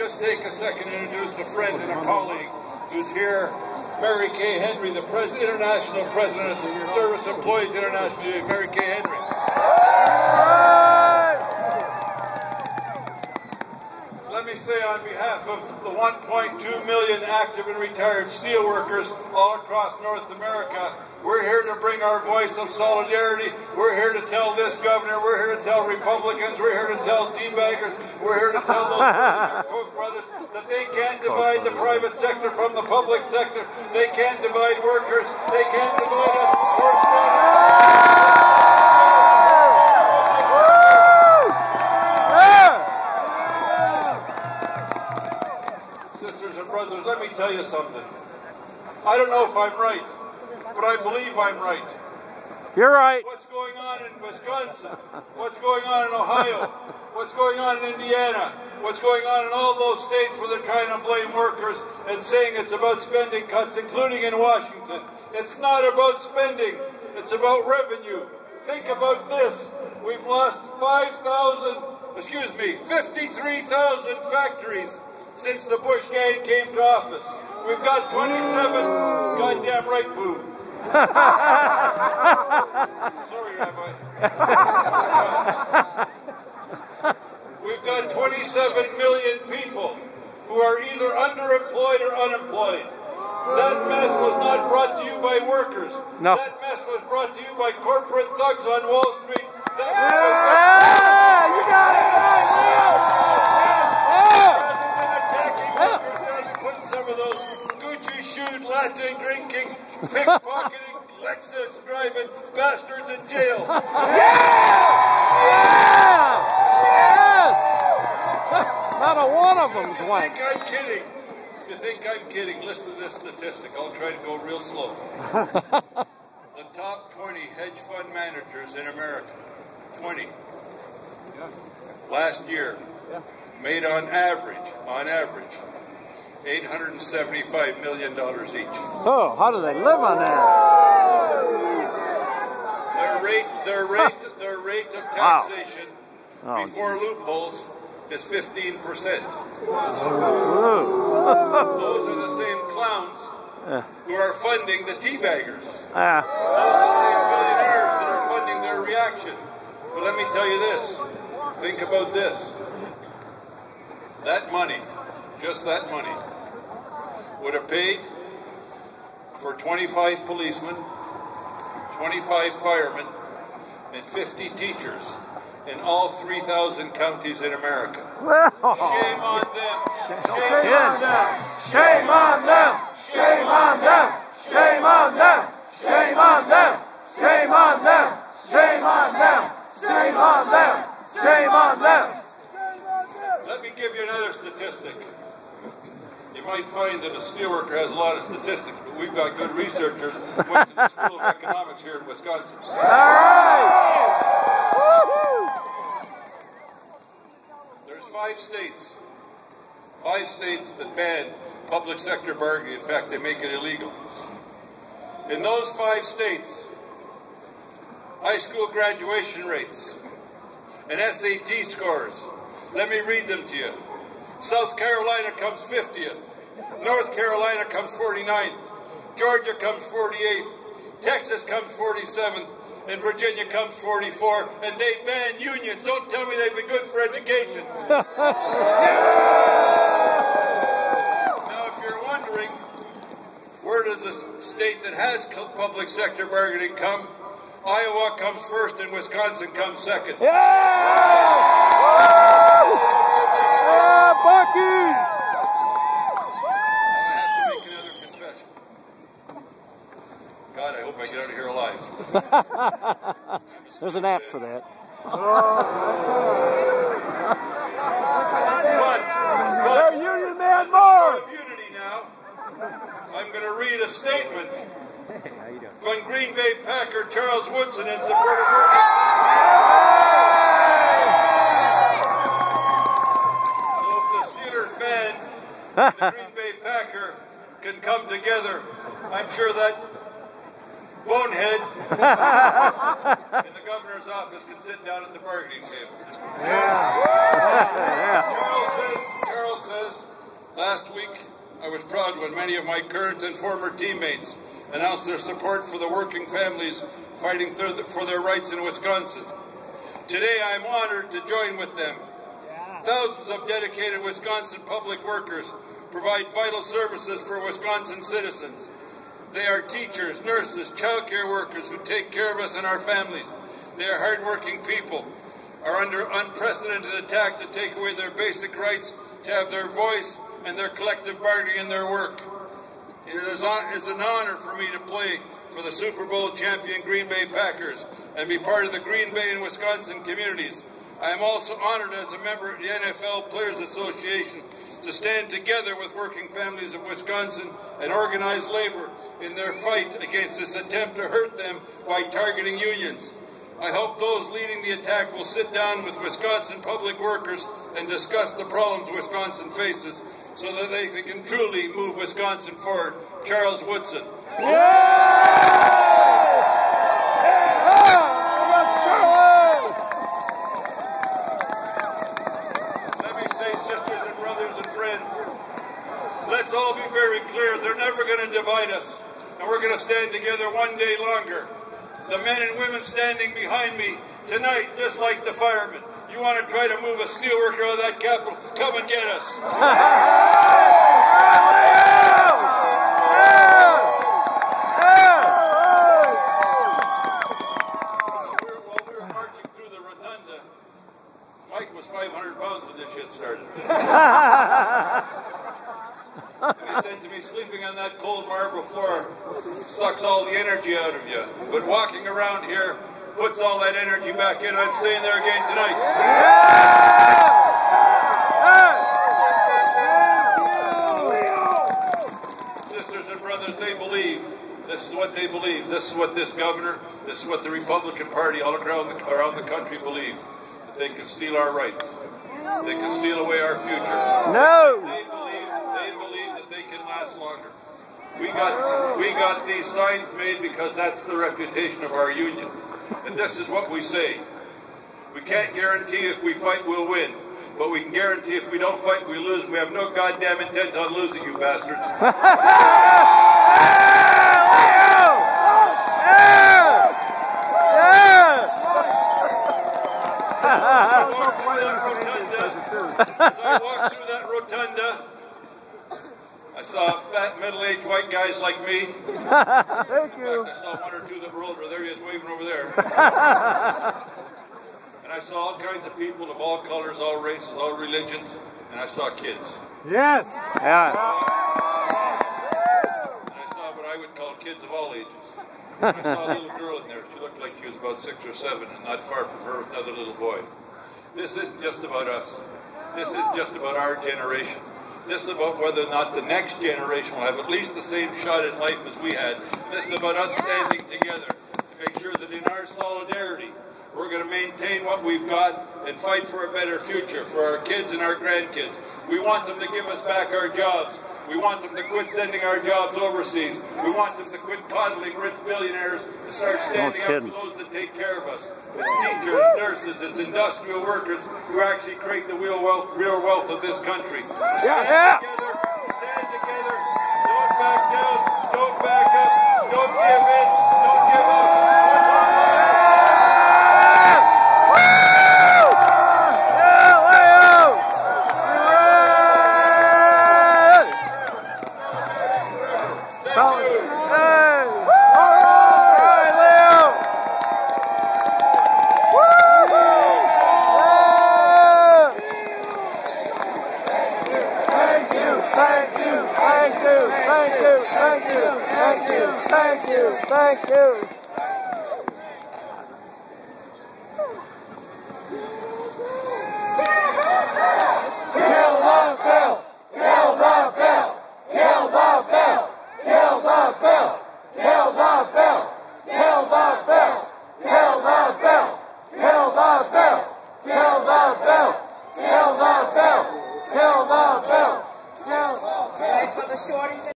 just take a second to introduce a friend and a colleague who's here, Mary Kay Henry, the International President of Service Employees International. Mary Kay Henry. Let me say on behalf of the 1.2 million active and retired steelworkers all across North America, we're here to bring our voice of solidarity. We're here to tell this governor, we're here to tell Republicans, we're here to tell teabaggers, we're here to tell those Koch brothers that they can't divide the private sector from the public sector. They can't divide workers. They can't divide us. Sisters and brothers, let me tell you something. I don't know if I'm right, but I believe I'm right. You're right. What's going on in Wisconsin? What's going on in Ohio? What's going on in Indiana? What's going on in all those states where they're trying to blame workers and saying it's about spending cuts, including in Washington. It's not about spending. It's about revenue. Think about this. We've lost 53,000 factories since the Bush gang came to office. We've got 27, goddamn right, boo. Sorry, Rabbi. We've got 27 million people who are either underemployed or unemployed. That mess was not brought to you by workers. No. That mess was brought to you by corporate thugs on Wall Street. You got it right, Leo! Putting some of those Gucci-shoed, latte drinking, pickpocketing, Lexus driving bastards in jail. Yes! Not a one of them's white. If you think I'm kidding, listen to this statistic. I'll try to go real slow. The top 20 hedge fund managers in America, 20, last year, made on average, $875 million each. Oh, how do they live on that? Their rate of taxation before loopholes is 15%. Those are the same clowns who are funding the teabaggers. Those are the same billionaires that are funding their reaction. But let me tell you this. Think about this. That money, just that money, would have paid for 25 policemen, 25 firemen, and 50 teachers in all 3,000 counties in America. Shame on them. Shame on them. Shame on them. Shame on them. Shame on them. Shame on them. Shame on them. Shame on them. Shame on them. Shame on them. Let me give you another statistic. You might find that a steelworker has a lot of statistics, but we've got good researchers who went to the School of Economics here in Wisconsin. All right. There's 5 states that ban public sector bargaining. In fact, they make it illegal. In those 5 states, high school graduation rates and SAT scores, let me read them to you. South Carolina comes 50th. North Carolina comes 49th. Georgia comes 48th. Texas comes 47th. And Virginia comes 44. And they ban unions. Don't tell me they've been good for education. Now, if you're wondering, where does the state that has public sector bargaining come? Iowa comes first and Wisconsin comes second. Bucky! I have to make another confession. God, I hope I get out of here alive. There's an app for that. But Union Man more! of unity now, I'm going to read a statement from Green Bay Packer Charles Woodson in support of workers. The Green Bay Packer can come together. I'm sure that bonehead in the governor's office can sit down at the bargaining table. Charles says when many of my current and former teammates announced their support for the working families fighting for their rights in Wisconsin. Today I am honored to join with them. Thousands of dedicated Wisconsin public workers provide vital services for Wisconsin citizens. They are teachers, nurses, childcare workers who take care of us and our families. They are hardworking people, are under unprecedented attack to take away their basic rights to have their voice and their collective bargaining in their work. It is an honor for me to play for the Super Bowl champion Green Bay Packers and be part of the Green Bay and Wisconsin communities. I am also honored as a member of the NFL Players Association to stand together with working families of Wisconsin and organized labor in their fight against this attempt to hurt them by targeting unions. I hope those leading the attack will sit down with Wisconsin public workers and discuss the problems Wisconsin faces so that they can truly move Wisconsin forward. Charles Woodson. Let me say, sisters and brothers and friends, let's all be very clear. They're never going to divide us, and we're going to stand together one day longer. The men and women standing behind me tonight, just like the firemen, you want to try to move a steelworker out of that Capitol, come and get us. While we were marching through the rotunda, Mike was 500 pounds when this shit started. And he said to me, sleeping on that cold marble floor sucks all the energy out of you. But walking around here puts all that energy back in. I'm staying there again tonight. Sisters and brothers, they believe. This is what they believe. This is what this governor, this is what the Republican Party all around the country believe. That they can steal our rights. They can steal away our future. No! They believe that they can last longer. We got these signs made because that's the reputation of our union. And this is what we say. We can't guarantee if we fight we'll win, but we can guarantee if we don't fight we lose. We have no goddamn intent on losing, you bastards. As I walked through that rotunda, I saw fat, middle-aged white guys like me. Thank you. In fact, I saw one or two that were older. There he is, waving over there. And I saw all kinds of people of all colors, all races, all religions, and I saw kids. Yes. Yeah. And I saw what I would call kids of all ages. And I saw a little girl in there. She looked like she was about 6 or 7, and not far from her was another little boy. This isn't just about us. This isn't just about our generation. This is about whether or not the next generation will have at least the same shot at life as we had. This is about us standing together to make sure that in our solidarity, we're going to maintain what we've got and fight for a better future for our kids and our grandkids. We want them to give us back our jobs. We want them to quit sending our jobs overseas. We want them to quit coddling rich billionaires and start standing up for those that take care of us. It's teachers, nurses, it's industrial workers who actually create the real wealth of this country. Stand together, don't back down, don't back up, don't give in, don't give up. Thank you.